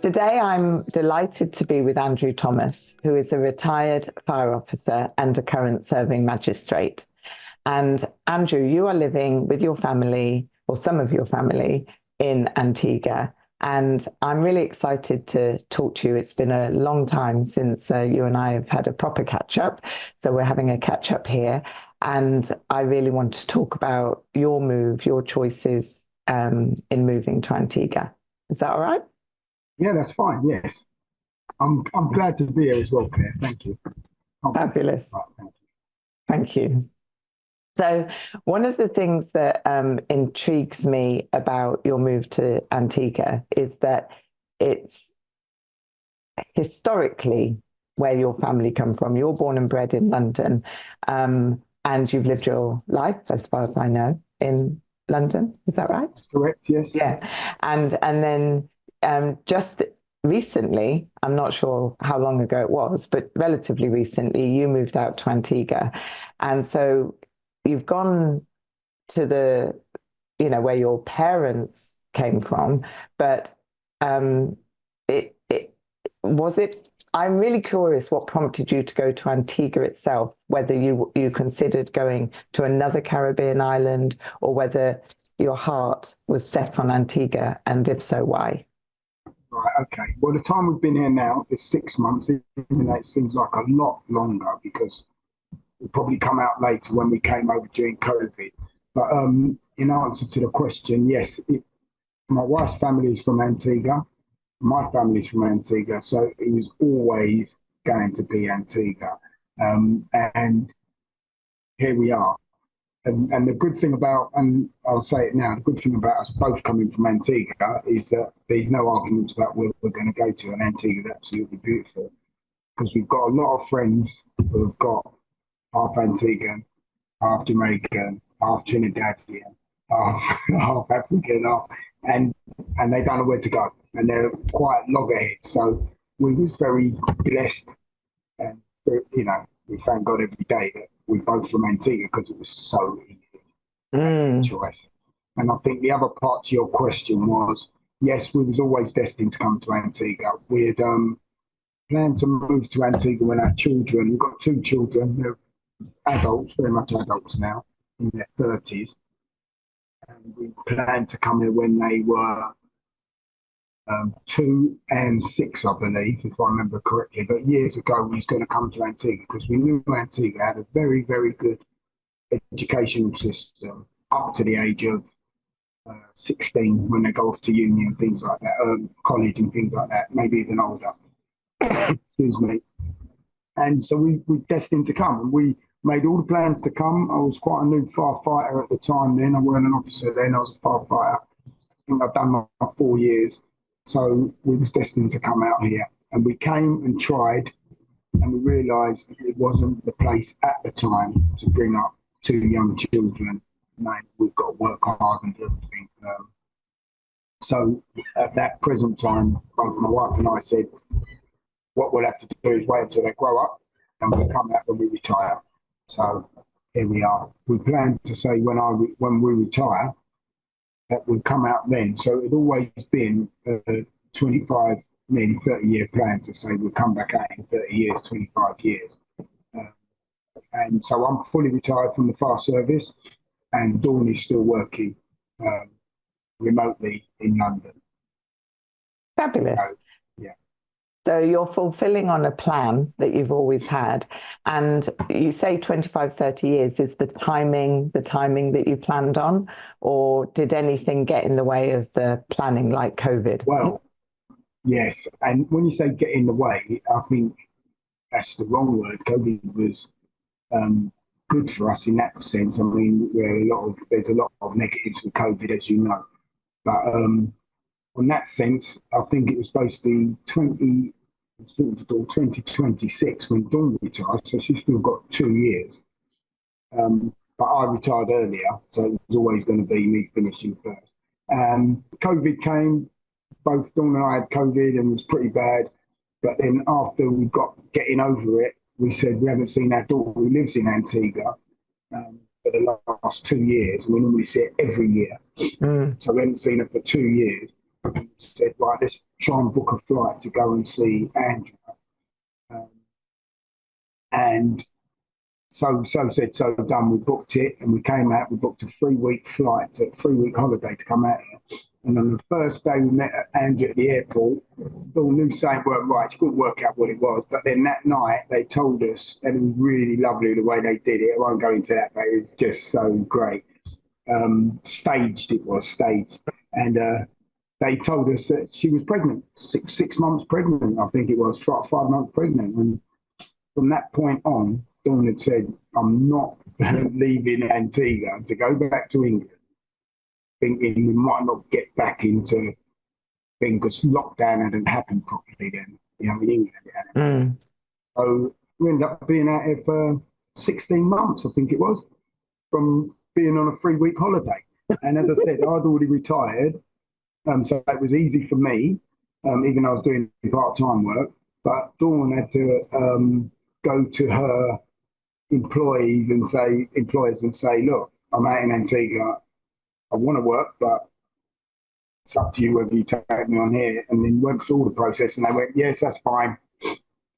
Today, I'm delighted to be with Andrew Thomas, who is a retired fire officer and a current serving magistrate. And Andrew, you are living with your family, or some of your family, in Antigua. And I'm really excited to talk to you. It's been a long time since you and I have had a proper catch up. So we're having a catch up here. And I really want to talk about your move, your choices in moving to Antigua. Is that all right? Yeah, that's fine. Yes. I'm glad to be here as well, Claire. Thank you. Fabulous. Right, thank you. Thank you. So one of the things that intrigues me about your move to Antigua is that it's historically where your family come from. You're born and bred in London, and you've lived your life, as far as I know, in London. Is that right? That's correct, yes. Yeah. And then just recently, I'm not sure how long ago it was, but relatively recently, you moved out to Antigua. And so you've gone to the, where your parents came from, but I'm really curious what prompted you to go to Antigua itself, whether you considered going to another Caribbean island or whether your heart was set on Antigua, and if so, why? Right, okay. Well, the time we've been here now is 6 months, even though it seems like a lot longer because we'll probably come out later when we came over during COVID. But in answer to the question, yes, my wife's family is from Antigua. My family's from Antigua, so it was always going to be Antigua. And here we are. And the good thing about, and I'll say it now, the good thing about us both coming from Antigua is that there's no arguments about where we're going to go to, and Antigua is absolutely beautiful because we've got a lot of friends who have got half Antiguan, half Jamaican, half Trinidadian, half African, and they don't know where to go, and they're quite loggerheads. So we was very blessed, and we thank God every day that we're both from Antigua because it was so easy choice. And I think the other part to your question was, yes, we was always destined to come to Antigua. We had planned to move to Antigua when our children, we've got 2 children, they're adults, very much adults now, in their 30s. And we planned to come here when they were 2 and 6, I believe, if I remember correctly. But years ago, we was going to come to Antigua because we knew Antigua had a very, very good educational system up to the age of 16 when they go off to uni and things like that, college and things like that, maybe even older. Excuse me. And so we were destined to come, and we made all the plans to come. I was quite a new firefighter at the time then. I wasn't an officer then, I was a firefighter. I think I've done my 4 years. So we was destined to come out here, and we came and tried, and we realised that it wasn't the place at the time to bring up 2 young children. Man, we've got to work hard and do everything. So at that present time, both my wife and I said, what we'll have to do is wait until they grow up, and we'll come out when we retire. So here we are. We planned to say when we retire, that would come out then. So it'd always been a 25, nearly 30-year plan to say we'll come back out in 30 years, 25 years. And so I'm fully retired from the fire service, and Dawn is still working remotely in London. Fabulous. So, yeah. So you're fulfilling on a plan that you've always had. And you say 25, 30 years. Is the timing that you planned on? Or did anything get in the way of the planning, like COVID? Well, yes. And when you say get in the way, I think that's the wrong word. COVID was good for us in that sense. I mean, there's a lot of negatives with COVID, as you know. But in that sense, I think it was supposed to be 2026 when Dawn retired, so she's still got 2 years. But I retired earlier, so it was always going to be me finishing first. COVID came, both Dawn and I had COVID, and it was pretty bad. But then after we got getting over it, we said we haven't seen our daughter who lives in Antigua for the last 2 years. We normally see it every year. So we haven't seen her for 2 years. said, right, let's try and book a flight to go and see Andrew. And so said, so done. We booked it and we came out. We booked a 3-week flight, a 3-week holiday to come out here. And on the first day we met Andrew at the airport, Dawn knew something weren't right. She couldn't work out what it was. But then that night they told us, and it was really lovely the way they did it. I won't go into that, but it was just so great. Staged, it was staged. And they told us that she was pregnant, six months pregnant, I think it was, 5 months pregnant. And from that point on, Dawn had said, I'm not leaving Antigua to go back to England, thinking we might not get back into things because lockdown hadn't happened properly then, you know, in England. So we ended up being out here for 16 months, I think it was, from being on a 3-week holiday. And as I said, I'd already retired, so it was easy for me, even though I was doing part-time work. But Dawn had to go to her employers and say, look, I'm out in Antigua. I want to work, but it's up to you whether you take me on here. And then went through all the process, and they went, yes, that's fine.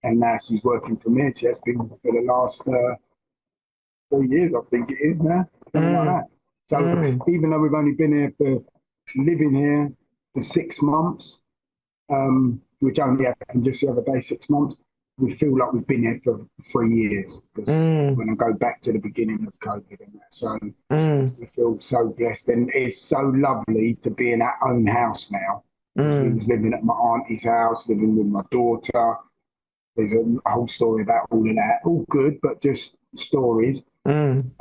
And now she's working for me. She has been for the last 4 years, I think it is now, something like that. So even though we've only been here living here for 6 months, which only happened just the other day, 6 months, we feel like we've been here for 3 years. Because when I go back to the beginning of COVID and that, so we feel so blessed, and it's so lovely to be in our own house now. We was living at my auntie's house, living with my daughter. There's a whole story about all of that. All good, but just stories. And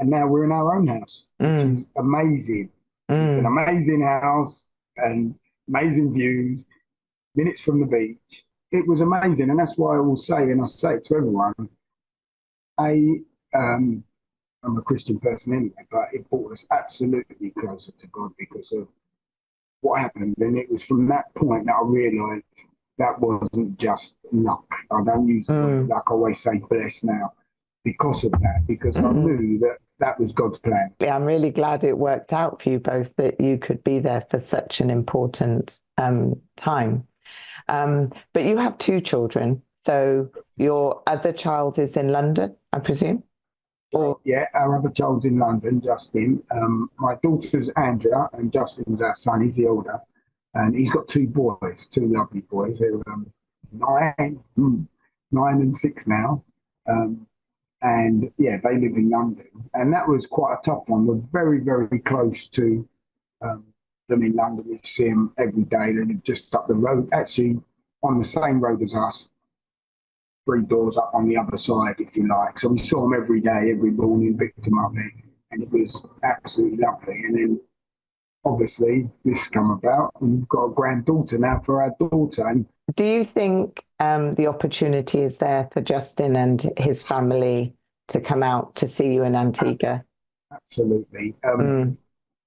now we're in our own house, which is amazing. It's an amazing house and amazing views, minutes from the beach. It was amazing, and that's why I will say, and I say it to everyone, I'm a Christian person anyway, but it brought us absolutely closer to God because of what happened. And it was from that point that I realised that wasn't just luck. I don't use the word luck, I always say blessed now because of that, because I knew that that was God's plan. Yeah, I'm really glad it worked out for you both, that you could be there for such an important time. But you have 2 children, so your other child is in London, I presume? Or yeah, our other child's in London, Justin. My daughter's Andrea, and Justin's our son. He's the older, and he's got 2 boys, 2 lovely boys. They're 9 and 6 now. And yeah, they live in London, and that was quite a tough one. We're very, very close to them in London. We see them every day. They live just up the road, actually on the same road as us, 3 doors up on the other side, if you like. So we saw them every day, every morning, picked them up there, and it was absolutely lovely. And then obviously this come about, and we've got a granddaughter now for our daughter. And do you think the opportunity is there for Justin and his family to come out to see you in Antigua? Absolutely.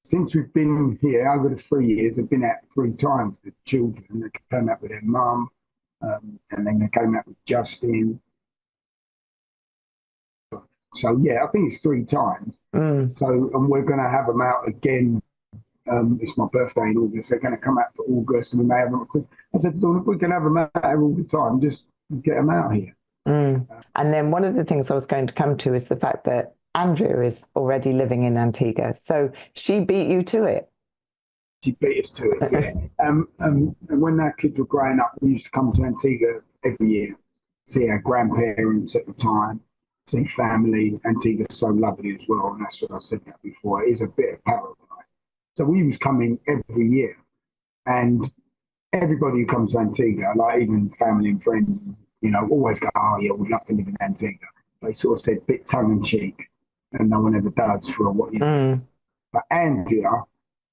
Since we've been here over the 3 years, they've been out 3 times. The children, they came out with their mum, and then they came out with Justin. So yeah, I think it's 3 times. So, and we're going to have them out again. It's my birthday in August. They're going to come out for August, and we may have them. I said to them, if we can have them out all the time, just get them out here. And then one of the things I was going to come to is the fact that Andrea is already living in Antigua, so she beat you to it. She beat us to it, yeah. And when our kids were growing up, we used to come to Antigua every year, see our grandparents at the time, see family. Antigua's so lovely as well, and that's what I said that before. It is a bit of paradise. So we was coming every year, and everybody who comes to Antigua, like even family and friends, you know, always go, oh yeah, we'd love to live in Antigua. They sort of said bit tongue in cheek, and no one ever does for what you do. But Andrea,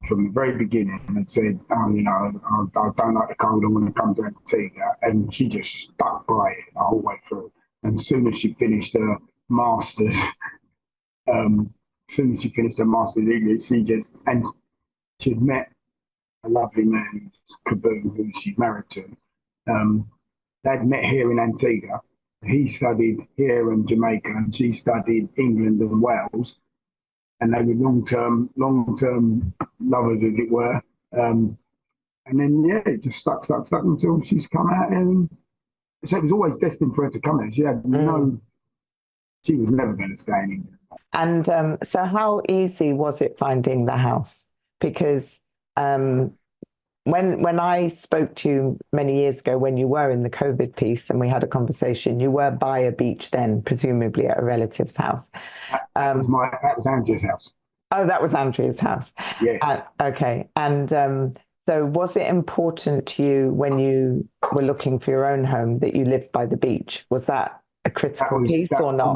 from the very beginning, had said, oh, you know, I don't like the cold, I want to come to Antigua. And she just stuck by it the whole way through. And as soon as she finished her Masters, English, she'd met a lovely man, Kaboom, who she's married to. They'd met here in Antigua. He studied here in Jamaica, and she studied England and Wales. And they were long-term lovers, as it were. And then, yeah, it just stuck until she's come out here. And so it was always destined for her to come here. She was never going to stay in England. And so how easy was it finding the house? Because when I spoke to you many years ago, when you were in the COVID piece and we had a conversation, you were by a beach then, presumably at a relative's house. That was Andrew's house. Oh, that was Andrew's house. Yes. Okay. And so was it important to you when you were looking for your own home that you lived by the beach? Was that a critical piece or not?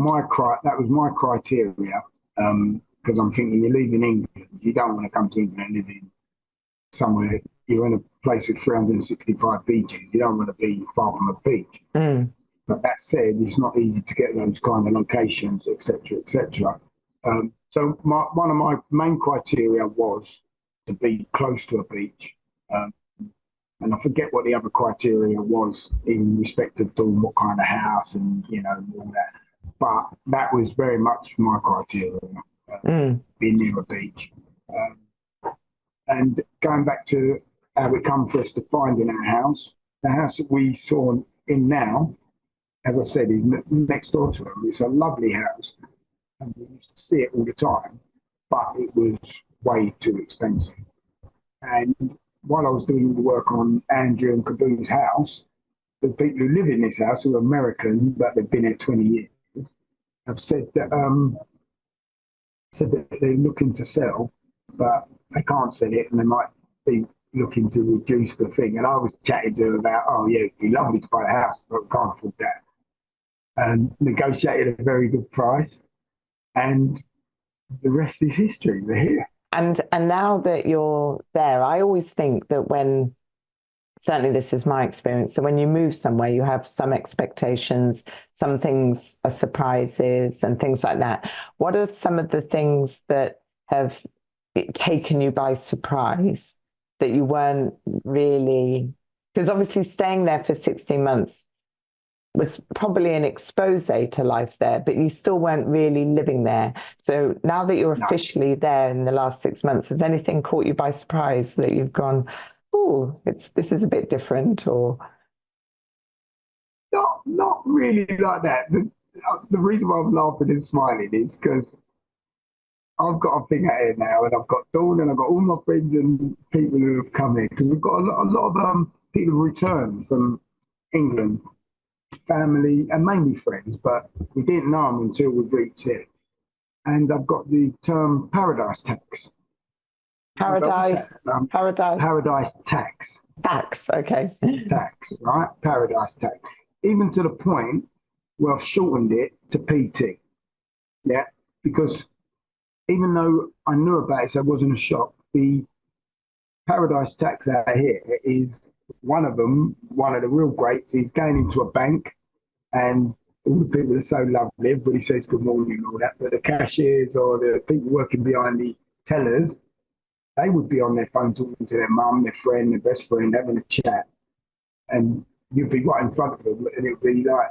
That was my criteria, because I'm thinking you're leaving England. You don't want to come to England and live in somewhere. You're in a place with 365 beaches. You don't want to be far from a beach. Mm. But that said, it's not easy to get those kind of locations, etc., etc. So one of my main criteria was to be close to a beach. And I forget what the other criteria was in respect of doing what kind of house and, all that. But that was very much my criteria, being near a beach. And going back to how it come for us to find in our house, the house that we saw in now, as I said, is next door to them. It's a lovely house. And we used to see it all the time, but it was way too expensive. And while I was doing the work on Andrew and Kaboo's house, the people who live in this house, who are American, but they've been here 20 years, have said that they're looking to sell, but they can't sell it, and they might be looking to reduce the thing. And I was chatting to them about, oh yeah, it'd be lovely to buy a house, but we can't afford that. And negotiated a very good price, and the rest is history. They're here. And now that you're there, I always think that certainly this is my experience, that when you move somewhere, you have some expectations, some things are surprises and things like that. What are some of the things that have taken you by surprise that you weren't really, because obviously staying there for 16 months was probably an expose to life there, but you still weren't really living there. So now that you're officially there in the last 6 months, has anything caught you by surprise that you've gone, oh, this is a bit different, or? Not really like that. The reason why I'm laughing and smiling is because I've got a thing out here now, and I've got Dawn, and I've got all my friends and people who have come here, because we've got a lot of people who return from England, family and mainly friends, but we didn't know them until we reached here. And I've got the term paradise tax. Paradise tax. Tax, okay. Tax, right? Paradise tax. Even to the point where I've shortened it to PT. Yeah, because even though I knew about it, so it wasn't a shock, the paradise tax out here is one of the real greats is going into a bank, and all the people are so lovely, everybody says good morning and all that, but the cashiers or the people working behind the tellers, they would be on their phone talking to their mum, their friend, their best friend, having a chat, and you'd be right in front of them, and it'd be like,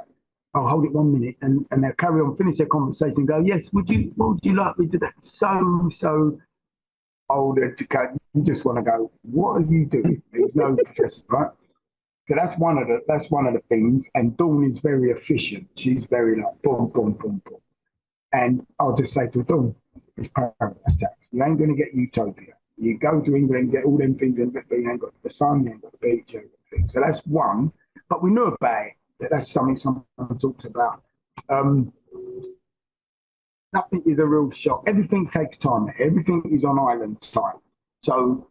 oh, hold it 1 minute, and they'll carry on, finish their conversation, and go, yes, what would you like me to do? So old educated, you just want to go, what are you doing? There's no professor, right? So that's one of the things. And Dawn is very efficient. She's very like boom, boom, boom, boom. And I'll just say to Dawn, it's paradise tax. You ain't going to get utopia. You go to England and get all them things, and you ain't got the sun, you ain't got the beach, you ain't got the things. So that's one. But we knew about it. That's something someone talks about. Nothing is a real shock. Everything takes time. Everything is on island time. So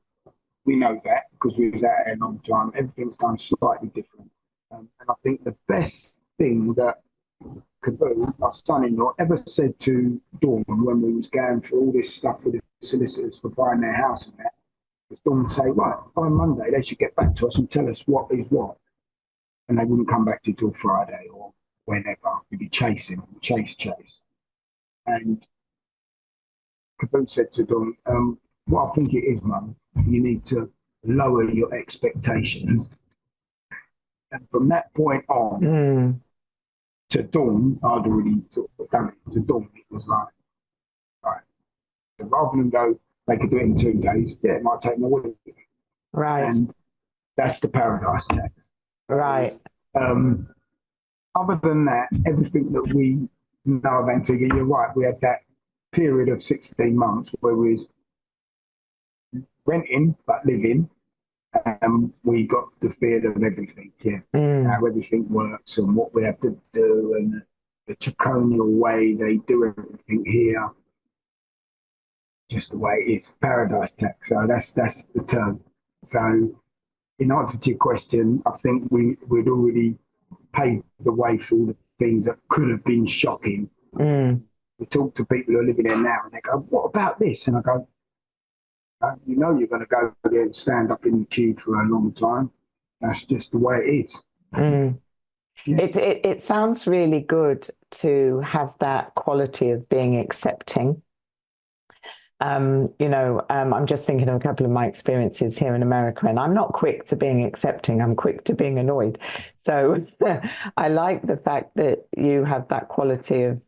we know that because we was out there a long time. Everything's done slightly different. And I think the best thing that Kaboo, my son-in-law, ever said to Dawn when we was going through all this stuff with the solicitors for buying their house and that, was Dawn would say, right, by Monday they should get back to us and tell us what is what. And they wouldn't come back to you till Friday or whenever. We'd be chasing, chase. And Kaboo said to Dawn, what I think it is, Mum, you need to lower your expectations. And from that point on, to Dawn, I'd already sort of done it. To Dawn, it was like, right. So rather than go, they could do it in 2 days, yeah, it might take more. Right. And That's the paradise tax. Right. Other than that, everything that we know of Antigua, you're right. We had that period of 16 months where we was renting but living, and we got the feel of everything. Yeah, how everything works and what we have to do, and the draconian way they do everything here. Just the way it is, paradise tax. So that's the term. So in answer to your question, I think we'd already paved the way for all the things that could have been shocking. We talk to people who are living there now, and they go, "What about this?" And I go, "You know, you're going to go there and stand up in the queue for a long time. That's just the way it is." Yeah. It sounds really good to have that quality of being accepting. I'm just thinking of a couple of my experiences here in America, and I'm not quick to being accepting. I'm quick to being annoyed. So I like the fact that you have that quality of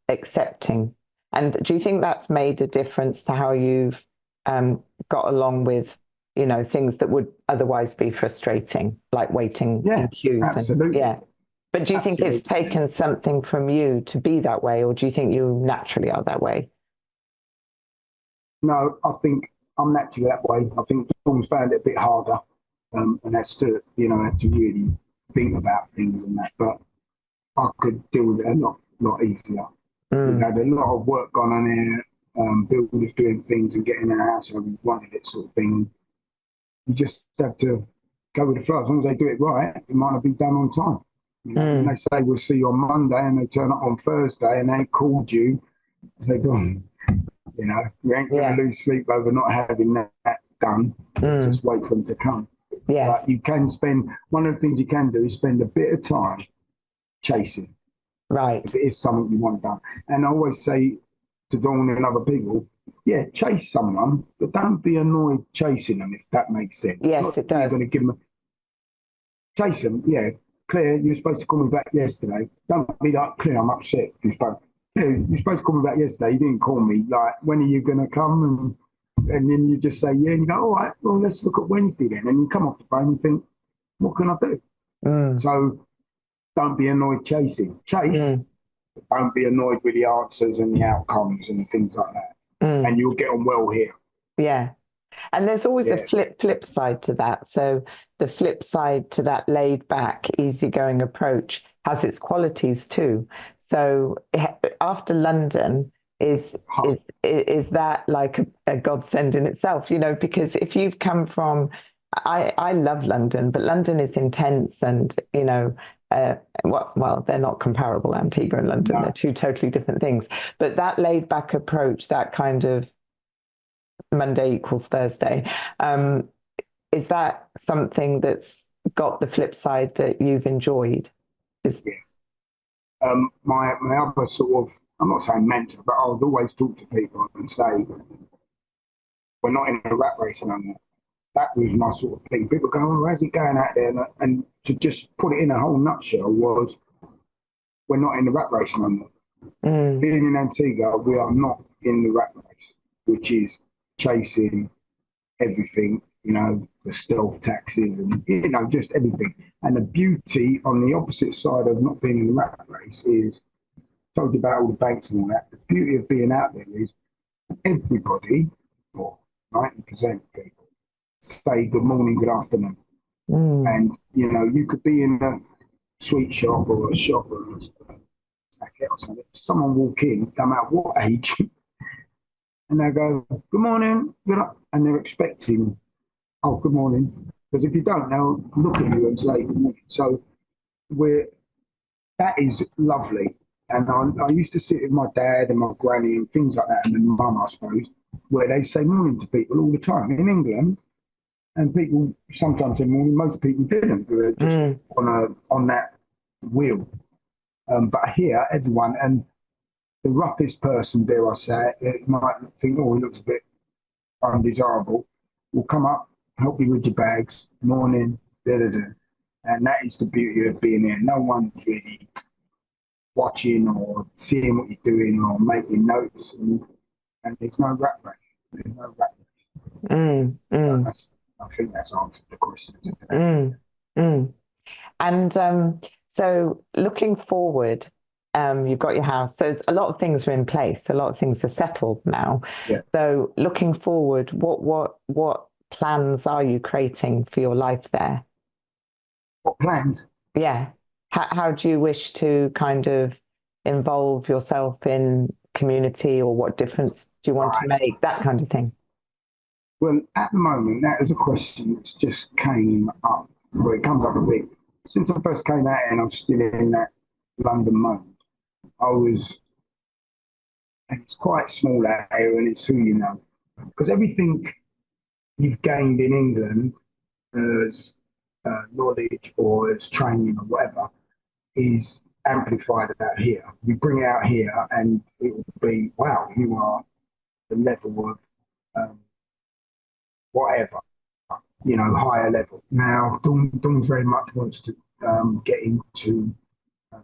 accepting. And do you think that's made a difference to how you've got along with, things that would otherwise be frustrating, like waiting in queues? Absolutely. But do you think it's taken something from you to be that way, or do you think you naturally are that way? No, I think I'm naturally that way. I think Tom's found it a bit harder, and that's to have to really think about things and that. But I could deal with it a lot easier. We've had a lot of work gone on here, builders doing things and getting their house how we wanted it, sort of thing. You just have to go with the flow. As long as they do it right, it might not be done on time. And they say we'll see you on Monday, and they turn up on Thursday, and they called you. They go, we ain't going to lose sleep over not having that done. Just wait for them to come. Yes. But you can spend, one of the things you can do is spend a bit of time chasing. Right. If it is something you want done. And I always say to Dawn and other people, chase someone, but don't be annoyed chasing them, if that makes sense. Yes, it does. You're going to give them chase them, Claire, you're supposed to call me back yesterday. Don't be like, Claire, I'm upset. You're supposed to call me back yesterday. You didn't call me. Like, when are you going to come? And then you just say, and you go, all right, well, let's look at Wednesday then. And you come off the phone and think, what can I do? So don't be annoyed chasing. Chase, but don't be annoyed with the answers and the outcomes and things like that. And you'll get on well here. Yeah. And there's always a flip side to that. So the flip side to that laid back, easygoing approach has its qualities too. So after London, is that like a godsend in itself? Because if you've come from, I love London, but London is intense, and well, they're not comparable. Antigua and London, they're two totally different things. But that laid back approach, that kind of Monday equals Thursday, is that something that's got the flip side that you've enjoyed? Yes. My other sort of, I'm not saying mentor, but I would always talk to people and say, we're not in a rat race no more. That was my sort of thing. People go, oh, how's it going out there? And to just put it in a whole nutshell was, we're not in the rat race no more. Being in Antigua, we are not in the rat race, which is chasing everything, the stealth taxes and, just everything. And the beauty on the opposite side of not being in the rat race is, told you about all the banks and all that, the beauty of being out there is everybody, or 90% of people, say good morning, good afternoon. And, you could be in a sweet shop or a shop or a snack or something, someone walk in, come out, what age? And they go, good morning, good up, and they're expecting, oh, good morning. Because if you don't, they'll look at you and say good morning. So that is lovely. And I used to sit with my dad and my granny and things like that, and my mum, I suppose, where they say morning to people all the time. In England, and people sometimes say morning, most people didn't. They were just on that wheel. But here, everyone, and the roughest person, dare I say it might think, oh, he looks a bit undesirable, will come up, help you with your bags, morning, da-da-da. And that is the beauty of being here. No one's really watching or seeing what you're doing or making notes. And there's no rat race. There's no rat race. That's I think that's answered the question. Mm, mm. And so looking forward, you've got your house. So a lot of things are in place. A lot of things are settled now. Yeah. So looking forward, what plans are you creating for your life there? What plans? Yeah. How do you wish to kind of involve yourself in community, or what difference do you want to Right. make? That kind of thing. Well, at the moment, that is a question that's just came up. Well, it comes up a bit. Since I first came out and I'm still in that London mode, I was, and it's quite small out here and it's who you know. Because everything you've gained in England as knowledge or as training or whatever is amplified out here. You bring it out here and it will be, wow, you are the level of whatever, higher level. Now, Dawn very much wants to get into um,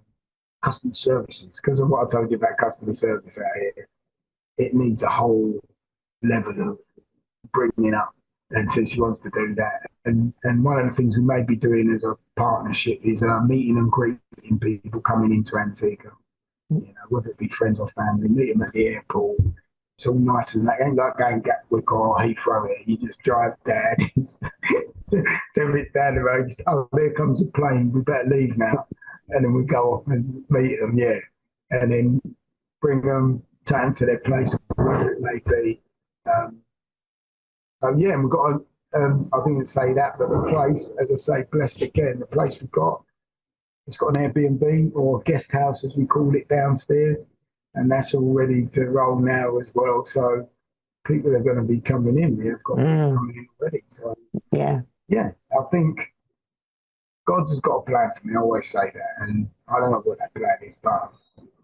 customer services because of what I told you about customer service out here. It needs a whole level of bringing up, and so she wants to do that. And one of the things we may be doing as a partnership is meeting and greeting people coming into Antigua. Whether it be friends or family, meet them at the airport. It's all nice and that ain't like going Gatwick or Heathrow here. You just drive down, 10 minutes down the road, just, oh, there comes a plane, we better leave now. And then we go off and meet them, yeah. And then bring them, take them to their place, wherever it may be. So yeah, and we've got to, I didn't say that, but the place, as I say, blessed again, the place we've got, it's got an Airbnb or guest house, as we call it, downstairs. And that's all ready to roll now as well. So people are going to be coming in. They've got people coming in already. So yeah, I think God has got a plan for me. I always say that, and I don't know what that plan is, but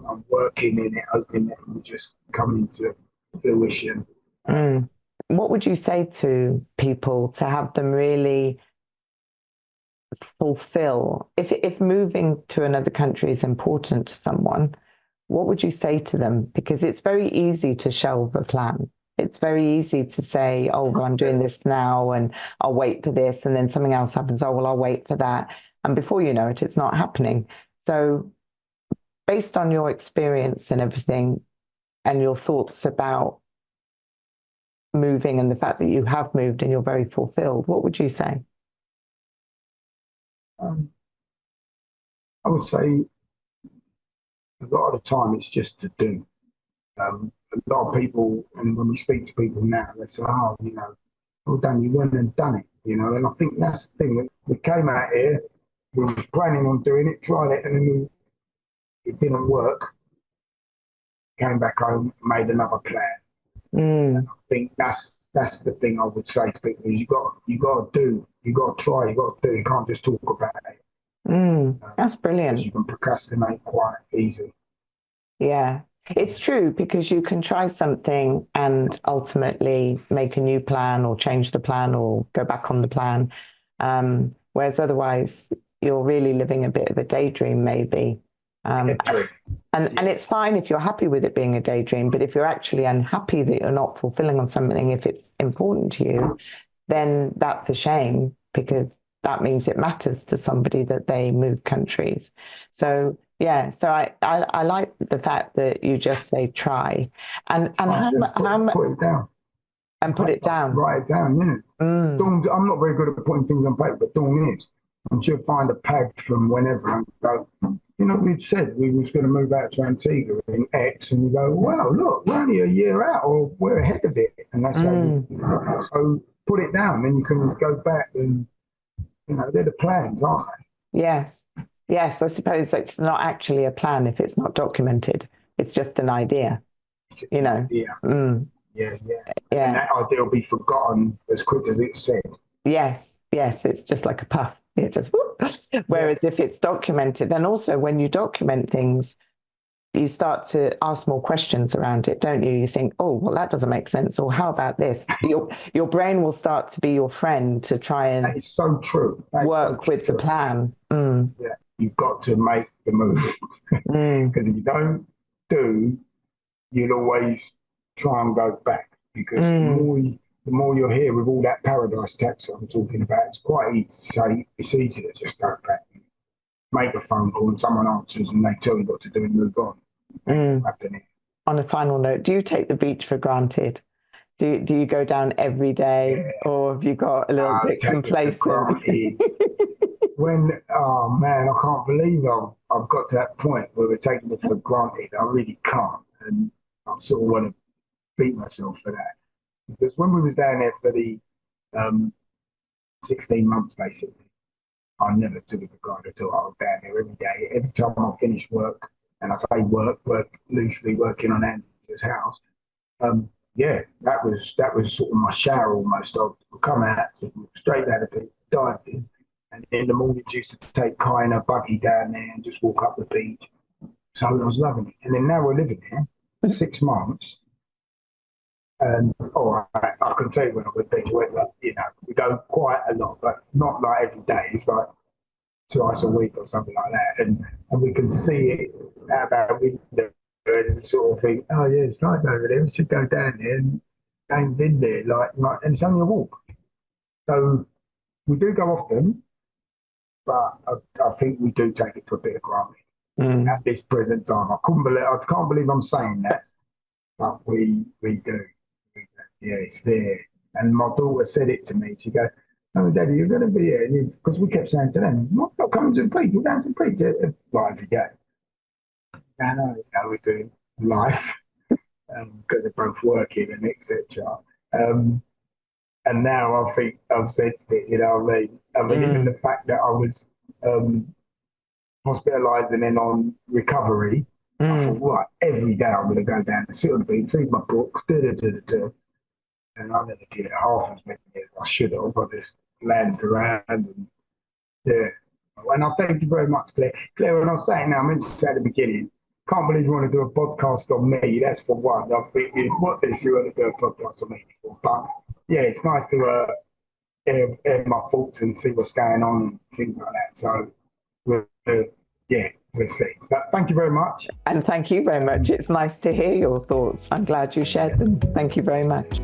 I'm working in it, hoping that it will just come into fruition. What would you say to people to have them really fulfill, if moving to another country is important to someone, what would you say to them? Because it's very easy to shelve a plan. It's very easy to say, oh, well, I'm doing this now and I'll wait for this. And then something else happens. Oh, well, I'll wait for that. And before you know it, it's not happening. So based on your experience and everything and your thoughts about moving and the fact that you have moved and you're very fulfilled, what would you say? I would say a lot of the time it's just to do. A lot of people, and when we speak to people now, they say, oh, well done, you went and done it, and I think that's the thing. We came out here, we was planning on doing it, tried it, and then it didn't work. Came back home, made another plan. And I think that's the thing I would say to people is you got to do, you got to try, you got to do. You can't just talk about it. That's brilliant. Because you can procrastinate quite easy. Yeah, it's true because you can try something and ultimately make a new plan or change the plan or go back on the plan. Whereas otherwise, you're really living a bit of a daydream, maybe. And it's fine if you're happy with it being a daydream, but if you're actually unhappy that you're not fulfilling on something, if it's important to you, then that's a shame because that means it matters to somebody that they move countries. So yeah, so I like the fact that you just say try and put it down and put it down. Write it down, yeah. Dawn, I'm not very good at putting things on paper, but Dawn is. And she'll find a pad from whenever and go, we'd said we was going to move out to Antigua in X, and you go, wow, look, we're only a year out, or we're ahead of it, and that's how. So put it down, then you can go back and they're the plans, aren't they? Yes. I suppose it's not actually a plan if it's not documented. It's just an idea. An idea. Yeah. And that idea will be forgotten as quick as it's said. Yes, it's just like a puff. It just whoop. Whereas if it's documented, then also when you document things, you start to ask more questions around it, don't you? You think, oh, well, that doesn't make sense. Or how about this? Your brain will start to be your friend to try and that is so true. work with the plan. Yeah, you've got to make the move. Because if you don't do, you'll always try and go back. Because the more you're here with all that paradise tax I'm talking about, it's quite easy to say, it's easy to just go back and make a phone call and someone answers and they tell you what to do and move on. On a final note, do you take the beach for granted? Do you go down every day, or have you got a little bit complacent? Oh man, I can't believe I've got to that point where we're taking it for granted. I really can't, and I sort of want to beat myself for that. Because when we was down there for the 16 months, basically, I never took it for granted at all. I was down there every day. Every time I finished work, and I say work loosely, working on Andrew's house. Yeah, that was sort of my shower almost. I'd come out, straight down the beach, dived in, and in the mornings used to take Kai in a buggy down there and just walk up the beach. So I was loving it. And then now we're living there 6 months. And I can tell you when I went there, we go quite a lot, but not like every day. It's like twice a week or something like that. And we can see it out our window and we sort of think, oh yeah, it's nice over there. We should go down there and game's in there, and it's only a walk. So we do go often, but I think we do take it for a bit of granted at this present time. I can't believe I'm saying that, but we do. Yeah, it's there. And my daughter said it to me. She goes, "Oh, Daddy, you're going to be here," because we kept saying to them, "Not coming to preach. We're going to preach every day." No, we're doing life because they're both working and etc. And now I think I've said it, you know what I mean? I mean, even the fact that I was hospitalised and then on recovery, I thought, right, every day I'm going to go down and sit on the beach, read my book, and I never did it half as many as I should have. I just landed around and yeah. And I thank you very much, Claire. Claire, when I was saying now, I meant to say at the beginning, can't believe you want to do a podcast on me. That's for one. I'm thinking, what is you want to do a podcast on me for? But yeah, it's nice to air my thoughts and see what's going on and things like that. So we'll see. But thank you very much. And thank you very much. It's nice to hear your thoughts. I'm glad you shared them. Thank you very much.